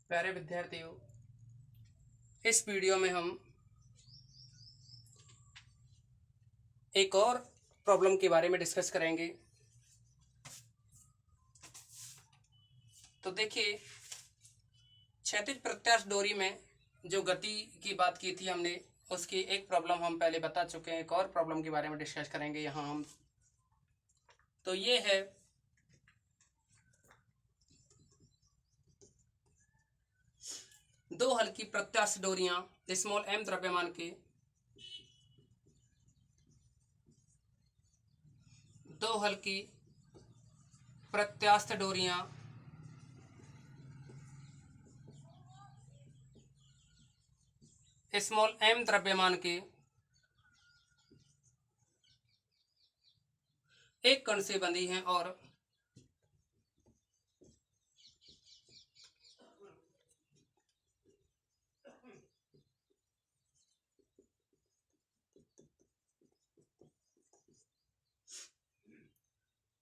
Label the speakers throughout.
Speaker 1: प्यारे विद्यार्थियों, इस वीडियो में हम एक और प्रॉब्लम के बारे में डिस्कस करेंगे। तो देखिए, क्षैतिज प्रत्यास्थ डोरी में जो गति की बात की थी हमने, उसकी एक प्रॉब्लम हम पहले बता चुके हैं। एक और प्रॉब्लम के बारे में डिस्कस करेंगे यहाँ हम। तो ये है दो हल्की प्रत्यास्थ डोरियां स्मॉल m द्रव्यमान के दो हल्की प्रत्यास्थ डोरियां स्मॉल m द्रव्यमान के एक कण से बंधी हैं और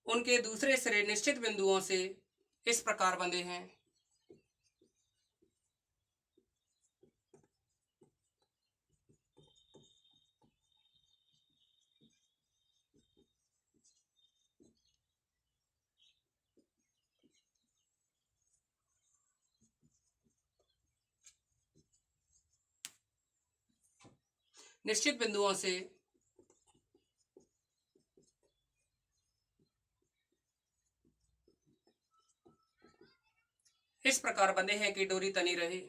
Speaker 1: उनके दूसरे सिरे निश्चित बिंदुओं से इस प्रकार बंधे हैं। निश्चित बिंदुओं से इस प्रकार बंधे हैं कि डोरी तनी रहे।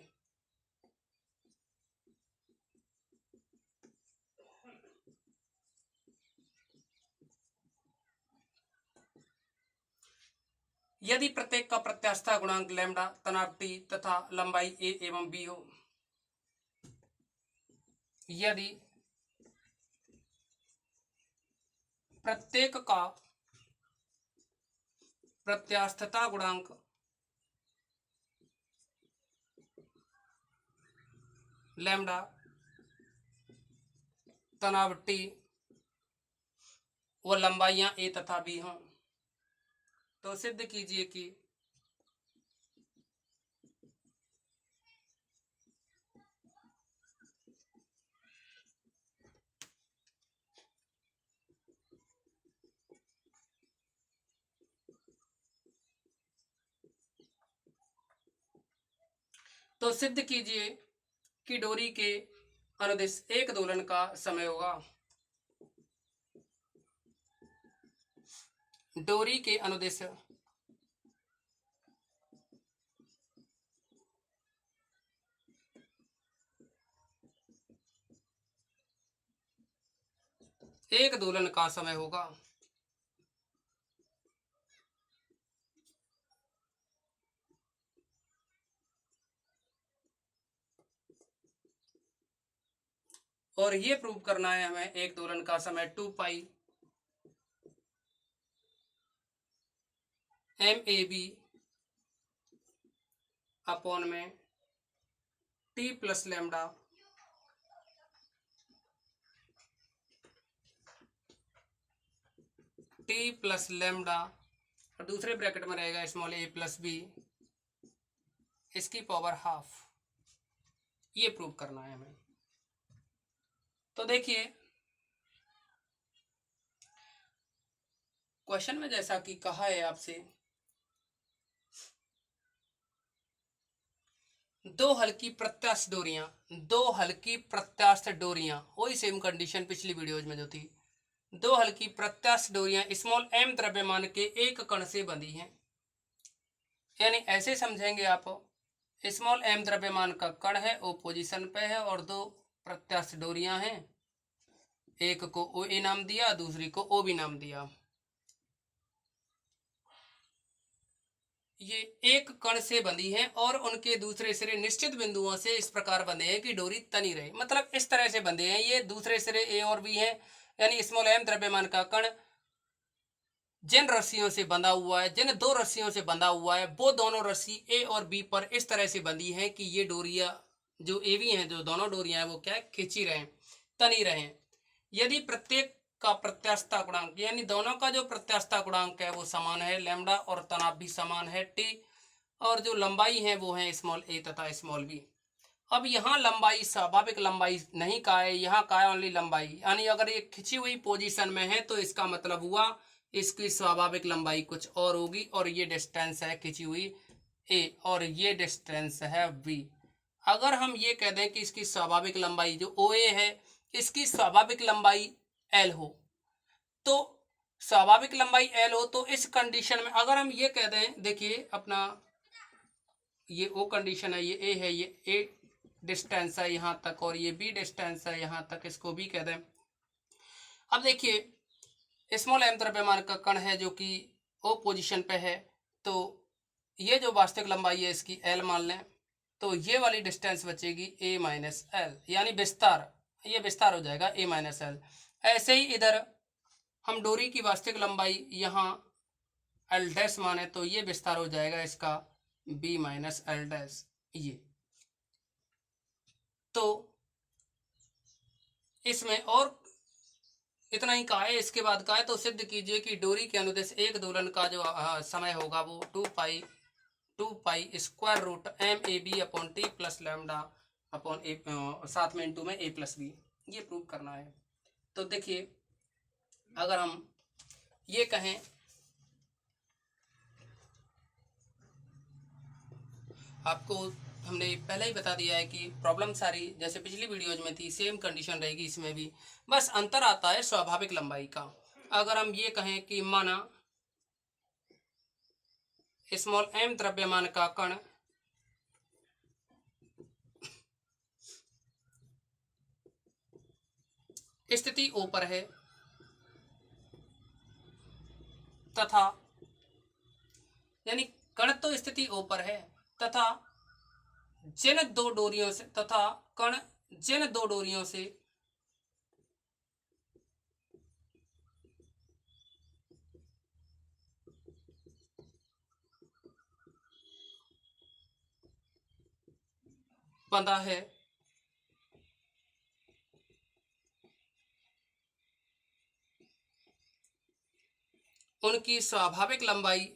Speaker 1: यदि प्रत्येक का प्रत्यास्थता गुणांक लैम्डा, तनाव टी तथा लंबाई a एवं b हो, यदि प्रत्येक का प्रत्यास्थता गुणांक लैम्डा, तनाव टी व लंबाइयां a तथा b हों, तो सिद्ध कीजिए कि कि डोरी के अनुदिश एक दोलन का समय होगा। डोरी के अनुदिश एक दोलन का समय होगा। और ये प्रूव करना है हमें एक दोलन का समय 2 पाई MAB अपॉन में T plus lambda T plus lambda और दूसरे ब्रैकेट में रहेगा स्मॉल a प्लस b, इसकी पावर हाफ। ये प्रूव करना है हमें। तो देखिए, क्वेश्चन में जैसा कि कहा है आपसे, दो हल्की प्रत्यास्थ डोरियां, वही सेम कंडीशन पिछली वीडियोज में जो थी। दो हल्की प्रत्यास्थ डोरियां स्मॉल m द्रव्यमान के एक कण से बंधी हैं। यानी ऐसे समझेंगे आप, स्मॉल m द्रव्यमान का कण है, ओ पोजीशन पे है और दो प्रत्यास्थ डोरियां हैं। एक को OA नाम दिया, दूसरी को OB नाम दिया। ये एक कण से बंधी हैं और उनके दूसरे सिरे निश्चित बिंदुओं से इस प्रकार बंधे हैं कि डोरी तनी रहे। मतलब इस तरह से बंधे हैं। ये दूसरे सिरे A और B हैं, यानी स्मॉल m द्रव्यमान का कण जिन रस्सियों से बंधा हुआ है, जिन दो रस्सियों से बंधा हुआ है, वो दोनों रस्सी A और B पर इस तरह से बंधी हैं कि ये डोरियां जो AB हैं, जो दोनों डोरियां हैं, वो क्या खींची रहे, तनी रहे। यदि प्रत्येक का प्रत्यास्थता गुणांक, यानी दोनों का जो प्रत्यास्थता गुणांक है वो समान है लैम्डा और तनाव भी समान है T, और जो लंबाई है वो है स्मॉल ए तथा स्मॉल बी। अब यहाँ लंबाई स्वाभाविक लंबाई नहीं कहा है, यहाँ कहा है ओनली लंबाई, यानी अगर ये खिंची हुई पोजीशन में है तो इसका मतलब हुआ इसकी स्वाभाविक लंबाई कुछ और होगी, और ये डिस्टेंस है खिंची हुई ए और ये डिस्टेंस है बी। अगर हम ये कह दें कि इसकी स्वाभाविक लंबाई जो ओ ए है इसकी स्वाभाविक लंबाई एल हो, तो स्वाभाविक लंबाई एल हो तो इस कंडीशन में अगर हम ये कह दें, देखिए अपना ये ओ कंडीशन है, ये ए है, ये ए डिस्टेंस है यहाँ तक और ये बी डिस्टेंस है यहाँ तक, इसको बी कह दें। अब देखिए स्मॉल एम द्रव्यमान का कण है जो कि ओ पोजीशन पे है, तो ये जो वास्तविक लंबाई है इसकी एल मान लें, तो ये वाली डिस्टेंस बचेगी ए माइनस एल, यानी विस्तार, ये विस्तार हो जाएगा ए माइनस एल। ऐसे ही इधर हम डोरी की वास्तविक लंबाई यहाँ एल डैश माने तो ये विस्तार हो जाएगा इसका बी माइनस एल डैश। ये तो इसमें और इतना ही कहा है, इसके बाद कहा है तो सिद्ध कीजिए कि डोरी के अनुदेश एक दोलन का जो समय होगा वो 2 pi square root M A B upon T plus lambda upon A, साथ में इंटू में ए प्लस बी, ये प्रूव करना है। तो देखिए अगर हम ये कहें, आपको हमने पहले ही बता दिया है कि प्रॉब्लम सारी जैसे पिछली वीडियोज में थी सेम कंडीशन रहेगी इसमें भी, बस अंतर आता है स्वाभाविक लंबाई का। अगर हम ये कहें कि माना स्मॉल एम द्रव्यमान का कण स्थिति ओ पर है तथा, यानी कण तो स्थिति ओ पर है तथा जिन दो डोरियों से कण जिन दो डोरियों से बंधा है उनकी स्वाभाविक लंबाई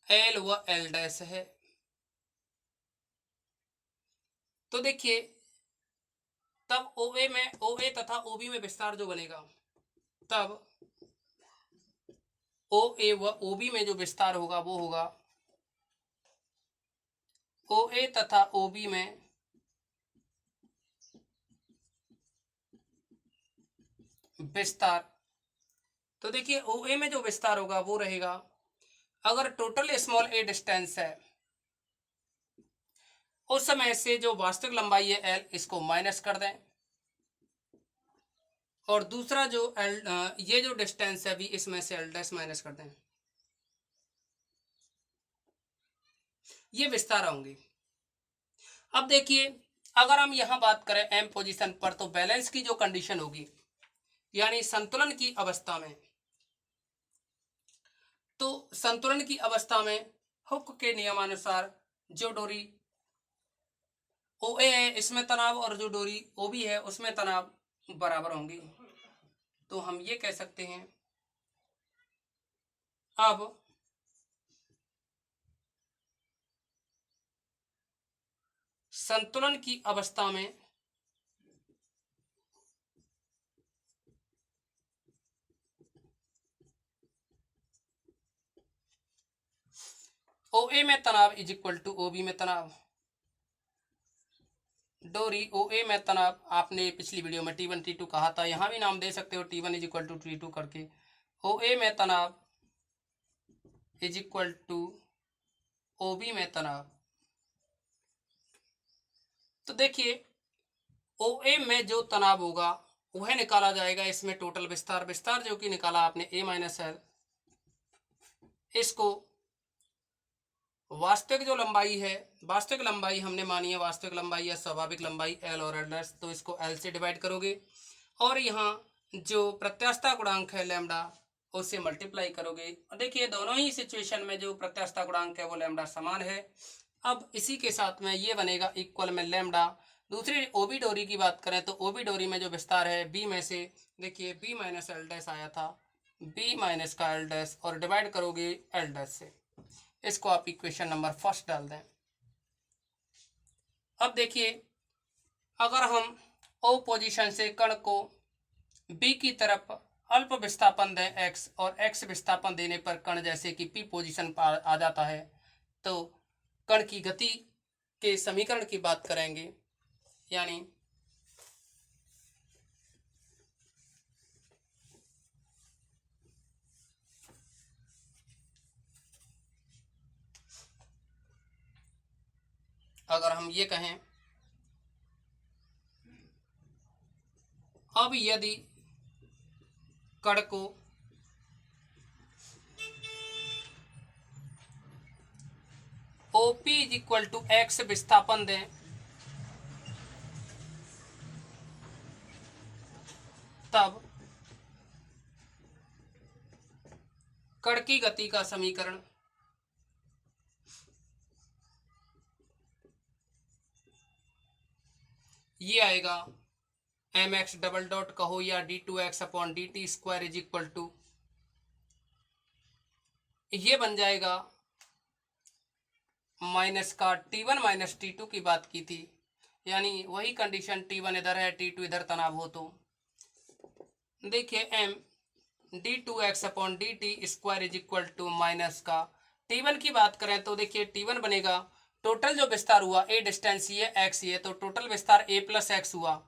Speaker 1: एल व एल डैश है। तो देखिए तब ओ ए तथा ओ बी में विस्तार जो बनेगा, तब ओ ए व ओ बी में जो विस्तार होगा वो होगा ओ ए तथा ओ बी में विस्तार। तो देखिए ओ ए में जो विस्तार होगा वो रहेगा, अगर टोटल स्मॉल ए डिस्टेंस है उस समय से जो वास्तविक लंबाई है एल इसको माइनस कर दें, और दूसरा जो एल ये जो डिस्टेंस है भी इसमें से एल डैश माइनस कर दें, ये विस्तार होंगे। अब देखिए अगर हम यहां बात करें एम पोजीशन पर, तो बैलेंस की जो कंडीशन होगी यानी संतुलन की अवस्था में, तो संतुलन की अवस्था में हुक के नियमानुसार जो डोरी ओ ए है इसमें तनाव और जो डोरी ओ बी है उसमें तनाव बराबर होंगे। तो हम ये कह सकते हैं अब संतुलन की अवस्था में ओ ए में तनाव is equal to O B में तनाव, डोरी ओ ए में तनाव आपने पिछली वीडियो में T1 T2 कहा था, यहां भी नाम दे सकते हो T1 is equal to T2 करके। ओ ए में तनाव is equal to O B में तनाव। तो देखिए ओ ए में जो तनाव होगा वह निकाला जाएगा इसमें टोटल विस्तार जो कि निकाला आपने ए माइनस एल, इसको वास्तविक जो लंबाई है, वास्तविक लंबाई हमने मानी है वास्तविक लंबाई या स्वाभाविक लंबाई एल और एल डैश, तो इसको एल से डिवाइड करोगे और यहाँ जो प्रत्यास्थता गुणांक है लैम्डा उससे मल्टीप्लाई करोगे। देखिए दोनों ही सिचुएशन में जो प्रत्यास्थता गुणांक है वो लैम्डा समान है। अब इसी के साथ में ये बनेगा इक्वल में लैम्डा दूसरी ओबी डोरी की बात करें तो ओबी डोरी में जो विस्तार है बी में से, देखिए बी माइनस एल डैश आया था, बी माइनस का एल डैश और डिवाइड करोगे एल डैश से। इसको आप इक्वेशन नंबर फर्स्ट डाल दें। अब देखिए अगर हम ओ पोजीशन से कण को बी की तरफ अल्प विस्थापन दें एक्स, और एक्स विस्थापन देने पर कण जैसे कि पी पोजीशन पर आ जाता है, तो कण की गति के समीकरण की बात करेंगे। यानी अगर हम ये कहें, अब यदि कण को OP is equal to x विस्थापन दें, तब कण की गति का समीकरण ये आएगा एम एक्स डबल डॉट कहो या d two x upon D T square is equal to, ये बन जाएगा माइनस का T one minus T two की बात की थी, यानी वही कंडीशन टी वन इधर है टी टू इधर तनाव हो, तो देखिए m d two x upon D T square is equal to minus का टी वन की बात करें तो देखिए टी वन बनेगा, टोटल जो विस्तार हुआ ए डिस्टेंस ये एक्स ये, तो टोटल विस्तार ए प्लस एक्स हुआ।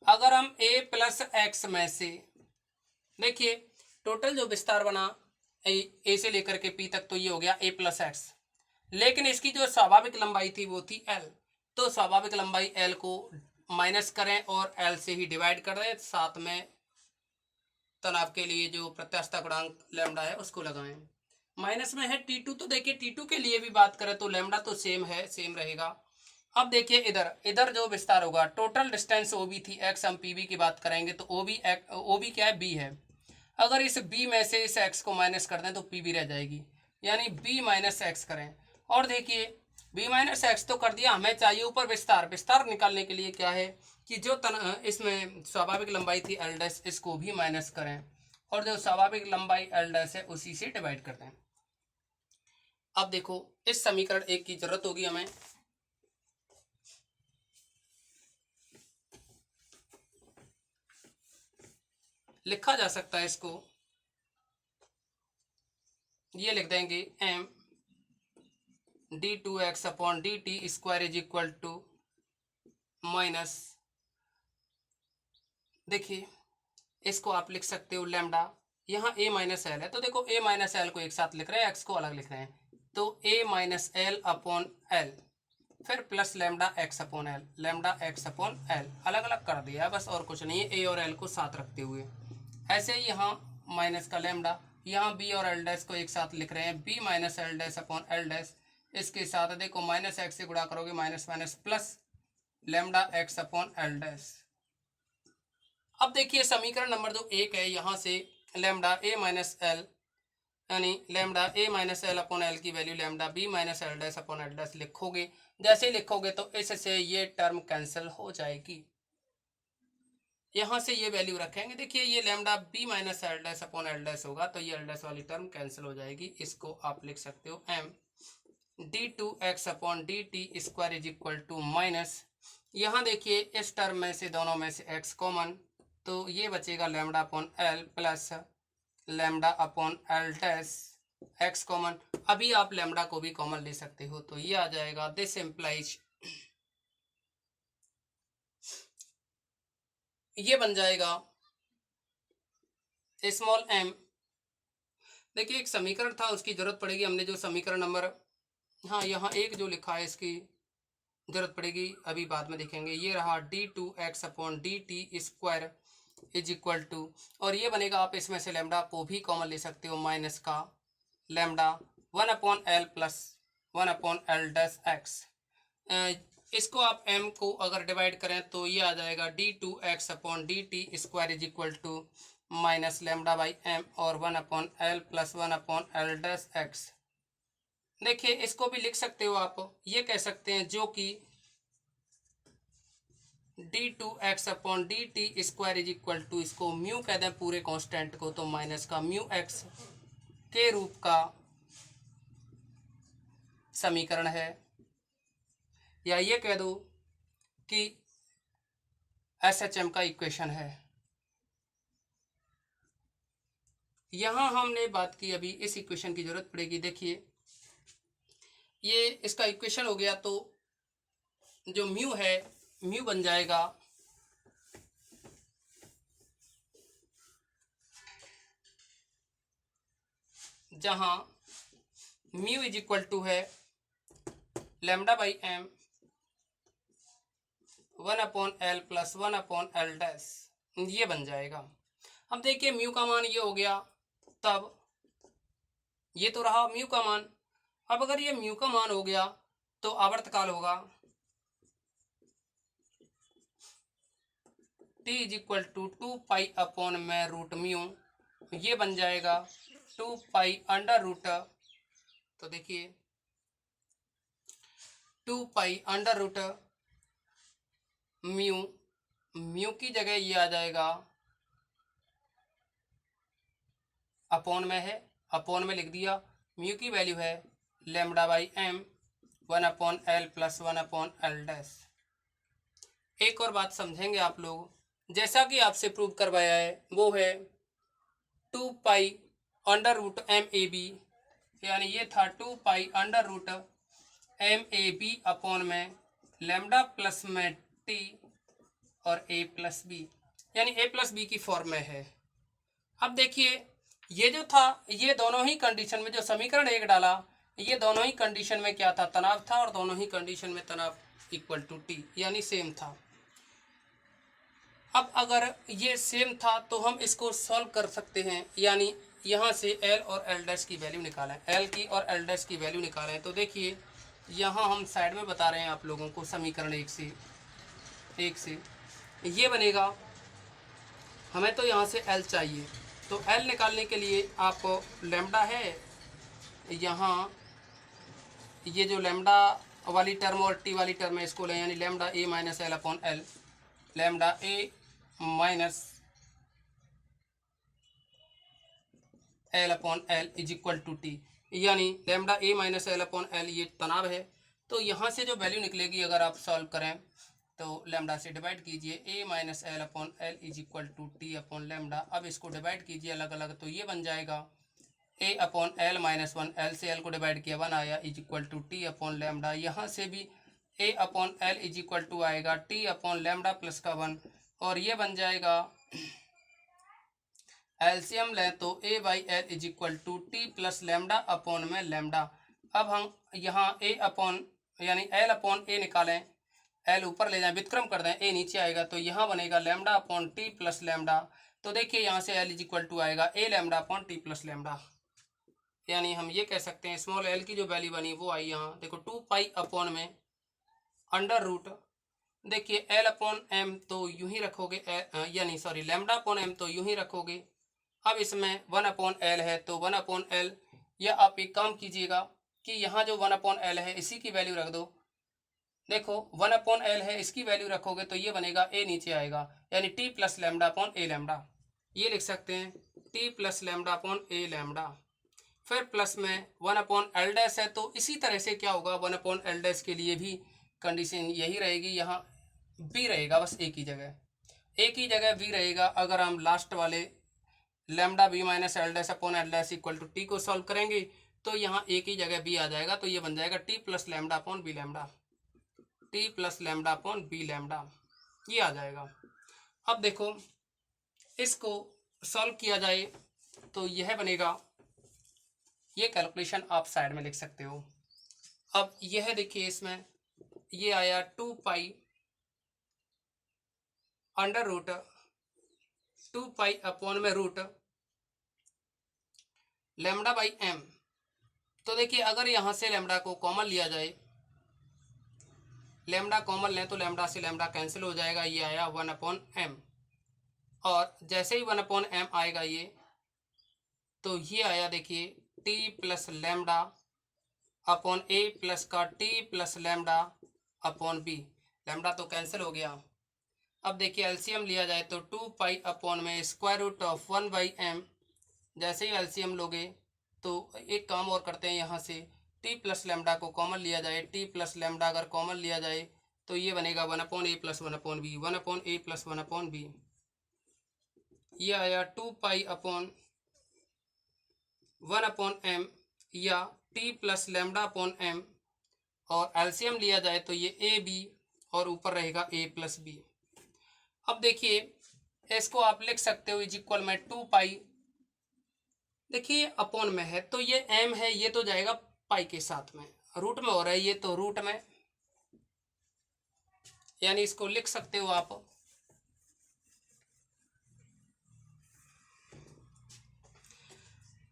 Speaker 1: अगर हम ए प्लस एक्स में से देखिए टोटल जो विस्तार बना ए से लेकर के पी तक, तो ये हो गया ए प्लस एक्स, लेकिन इसकी जो स्वाभाविक लंबाई थी वो थी एल, तो स्वाभाविक लंबाई एल को माइनस करें और एल से ही डिवाइड कर दें, साथ में तनाव के लिए जो प्रत्यास्थता गुणांक लैम्डा है उसको लगाएं। माइनस में है टी टू, तो देखिए टी टू के लिए भी बात करें तो लैम्डा तो सेम है, सेम रहेगा। अब देखिए इधर इधर जो विस्तार होगा, टोटल डिस्टेंस ओबी थी एक्स, हम पीबी की बात करेंगे तो ओबी क्या है, बी है। अगर इस बी में से इस एक्स को माइनस कर दें तो पीबी रह जाएगी, यानी बी माइनस एक्स करें। और देखिए बी माइनस एक्स तो कर दिया, हमें चाहिए ऊपर विस्तार। विस्तार निकालने के लिए क्या है कि जो इसमें स्वाभाविक लंबाई थी एल डैश, इसको भी माइनस करें और जो स्वाभाविक लंबाई एल डैश है उसी से डिवाइड कर दें। अब देखो इस समीकरण एक की जरूरत होगी हमें, लिखा जा सकता है इसको, ये लिख देंगे m d two x upon D T square is equal to minus, देखिए इसको आप लिख सकते हो लैम्डा, यहाँ ए माइनस एल है तो देखो ए माइनस एल को एक साथ लिख रहे हैं, एक्स को अलग लिख रहे हैं, तो ए माइनस एल अपॉन एल, फिर plus lambda x upon L, lambda x upon L अलग अलग कर दिया बस, और कुछ नहीं है, ए और एल को साथ रखते हुए। ऐसे ही यहाँ माइनस का लैम्डा, यहाँ बी और एल डैश को एक साथ लिख रहे हैं, B minus L dash upon L dash, इसके साथ देखो माइनस एक्स से गुणा करोगे minus minus plus lambda x upon L dash. अब देखिए समीकरण नंबर जो एक है, यहाँ से लैम्डा ए माइनस एल, यानी lambda A minus L upon L की value lambda B minus L dash upon L dash लिखोगे, जैसे लिखोगे तो इससे ये टर्म कैंसिल हो जाएगी, यहाँ से ये वैल्यू रखेंगे, देखिए ये lambda B minus L dash upon L dash होगा तो ये एल डैश वाली टर्म कैंसिल हो जाएगी। इसको आप लिख सकते हो m d two x upon D T square is equal to minus, यहाँ देखिए इस टर्म में से दोनों में से एक्स कॉमन, तो ये बचेगा lambda upon L plus lambda upon L dash, x common, अभी आप लैम्डा को भी कॉमन ले सकते हो तो ये आ जाएगा, दिस इम्प्लाइज, ये बन जाएगा स्मॉल एम। देखिए एक समीकरण था उसकी जरूरत पड़ेगी, हमने जो समीकरण नंबर, हाँ यहाँ एक जो लिखा है इसकी जरूरत पड़ेगी, अभी बाद में देखेंगे, ये रहा d two x upon D T square is equal to, और ये बनेगा, आप इसमें से लैम्डा को भी कॉमन ले सकते हो, माइनस का lambda one upon L plus one upon L dash x, इसको आप m को अगर डिवाइड करें तो ये आ जाएगा D two x upon D T square is equal to minus lambda by M और one upon L plus one upon L dash X. देखिए इसको भी लिख सकते हो आप, ये कह सकते हैं जो कि d2x upon D T square is equal to, इसको म्यू कह दें पूरे कांस्टेंट को, तो माइनस का म्यू एक्स के रूप का समीकरण है, या ये कह दो कि SHM का इक्वेशन है। यहां हमने बात की, अभी इस इक्वेशन की जरूरत पड़ेगी। देखिए ये इसका इक्वेशन हो गया, तो जो म्यू है, म्यू बन जाएगा जहां म्यू इज इक्वल टू है lambda by m 1/L plus 1/L dash, ये बन जाएगा। अब देखिए म्यू का मान ये हो गया, तब ये तो रहा म्यू का मान। अब अगर ये म्यू का मान हो गया तो आवर्तकाल होगा t इज इक्वल टू 2 पाई में रूट म्यू, ये बन जाएगा 2 अंडर रूट, तो देखिए 2 अंडर रूट म्यू, म्यू की जगह ये आ जाएगा अपॉन में है, अपॉन में लिख दिया। म्यू की वैल्यू है lambda by m 1/L plus 1/L dash. एक और बात समझेंगे आप लोग, जैसा कि आपसे प्रूव करवाया है, वो है 2 अंडर रूट MAB, यानी ये था 2 अंडर रूट MAB अपॉन में लैम्डा प्लस में T और A प्लस बी, यानी A प्लस बी की फॉर्म में है। अब देखिए ये जो था, ये दोनों ही कंडीशन में जो समीकरण एक डाला, ये दोनों ही कंडीशन में क्या था, तनाव था, और दोनों ही कंडीशन में तनाव इक्वल टू T, यानी सेम था। अब अगर ये सेम था तो हम इसको सॉल्व कर सकते हैं, यानी यहाँ से L और L डैश की वैल्यू निकालें, L की और L डैश की वैल्यू निकालें। तो देखिए यहाँ हम साइड में बता रहे हैं आप लोगों को, समीकरण एक से ये बनेगा। हमें तो यहाँ से L चाहिए, तो L निकालने के लिए आप लैम्डा है यहाँ, ये जो लैम्डा वाली टर्म और T वाली टर्म है इसको लें, यानी lambda A minus L upon L, lambda A minus L upon L is equal to T, यानी lambda A minus L upon L ये तनाव है। तो यहाँ से जो वैल्यू निकलेगी अगर आप सॉल्व करें तो लैम्डा से डिवाइड कीजिए, A minus L upon L is equal to T upon lambda. अब इसको डिवाइड कीजिए अलग अलग, तो ये बन जाएगा A upon L minus 1, L से L को डिवाइड किया 1 आया, is equal to T upon lambda. यहाँ से भी A upon L is equal to आएगा T अपॉन लैम्डा प्लस का 1, और ये बन जाएगा एलसीएम लें तो A by L is equal to T plus lambda upon में लैम्डा। अब हम यहाँ A अपॉन यानी L अपॉन A निकालें, L ऊपर ले जाएं, व्युत्क्रम कर दें, A नीचे आएगा, तो यहाँ बनेगा lambda upon T plus lambda. तो देखिए यहाँ से L इज इक्वल टू आएगा A lambda upon T plus lambda, यानी हम ये कह सकते हैं स्मॉल L की जो वैल्यू बनी वो आई यहाँ, देखो 2 अपॉन में अंडर रूट, देखिए L अपॉन M तो यूं ही रखोगे, यानी सॉरी लैम्डा अपॉन M तो यूं ही रखोगे। अब इसमें 1/L है तो 1/L, या आप एक काम कीजिएगा कि यहाँ जो 1/L है इसी की वैल्यू रख दो। देखो 1/L है, इसकी वैल्यू रखोगे तो ये बनेगा A नीचे आएगा, यानी T plus lambda upon A lambda, ये लिख सकते हैं T plus lambda upon A lambda. फिर प्लस में 1/L डैश है, तो इसी तरह से क्या होगा 1/L डैश के लिए भी कंडीशन यही रहेगी, यहाँ B रहेगा, बस A की जगह B रहेगा। अगर हम लास्ट वाले lambda B minus L dash upon L dash equal to T को सॉल्व करेंगे तो यहाँ A की जगह B आ जाएगा, तो ये बन जाएगा T plus lambda upon B lambda, T plus lambda upon B lambda, ये आ जाएगा। अब देखो इसको सॉल्व किया जाए तो यह बनेगा, ये कैलकुलेशन आप साइड में लिख सकते हो। अब यह देखिए इसमें ये आया 2 अंडर रूट 2 अपॉन में रूट लैम्डा बाई M। तो देखिए अगर यहाँ से लैम्डा को कॉमन लिया जाए, लैम्डा कॉमन लें तो लैम्डा से लैम्डा कैंसिल हो जाएगा, ये आया 1/M, और जैसे ही 1/M आएगा ये, तो ये आया देखिए T plus lambda upon A plus का T plus lambda upon B, lambda तो कैंसिल हो गया, अब देखिए एलसीएम लिया जाए तो 2 पाई अपॉन में स्क्वायर रूट ऑफ 1/m। जैसे ही एलसीएम लोगे तो एक काम और करते हैं, यहाँ से टी प्लस लेमडा को कॉमन लिया जाए। टी प्लस लेमडा अगर कॉमन लिया जाए तो ये बनेगा 1/a plus 1/b, 1/a plus 1/b। ये आया 2 पाई अपॉन 1/m या T plus lambda upon m, और एलसीएम लिया जाए तो ये ए बी और ऊपर रहेगा a प्लस बी। अब देखिए इसको आप लिख सकते हो इज इक्वल में 2 पाई, देखिए अपॉन में है तो ये m है, ये तो जाएगा पाई के साथ में, रूट में हो रहा है ये तो रूट में, यानी इसको लिख सकते हो आप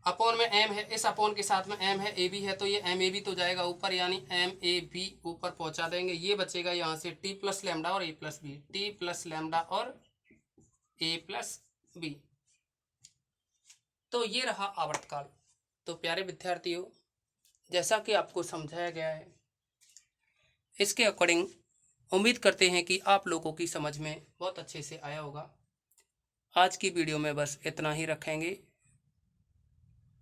Speaker 1: अपॉन में m है, इस अपॉन के साथ में m है, ए बी है तो ये m ए बी तो जाएगा ऊपर, यानी m ए बी ऊपर पहुंचा देंगे। ये बचेगा यहाँ से टी प्लस लेमडा और a plus B, T plus lambda और a प्लस बी। तो ये रहा आवर्तकाल। तो प्यारे विद्यार्थियों, जैसा कि आपको समझाया गया है, इसके अकॉर्डिंग उम्मीद करते हैं कि आप लोगों की समझ में बहुत अच्छे से आया होगा। आज की वीडियो में बस इतना ही रखेंगे।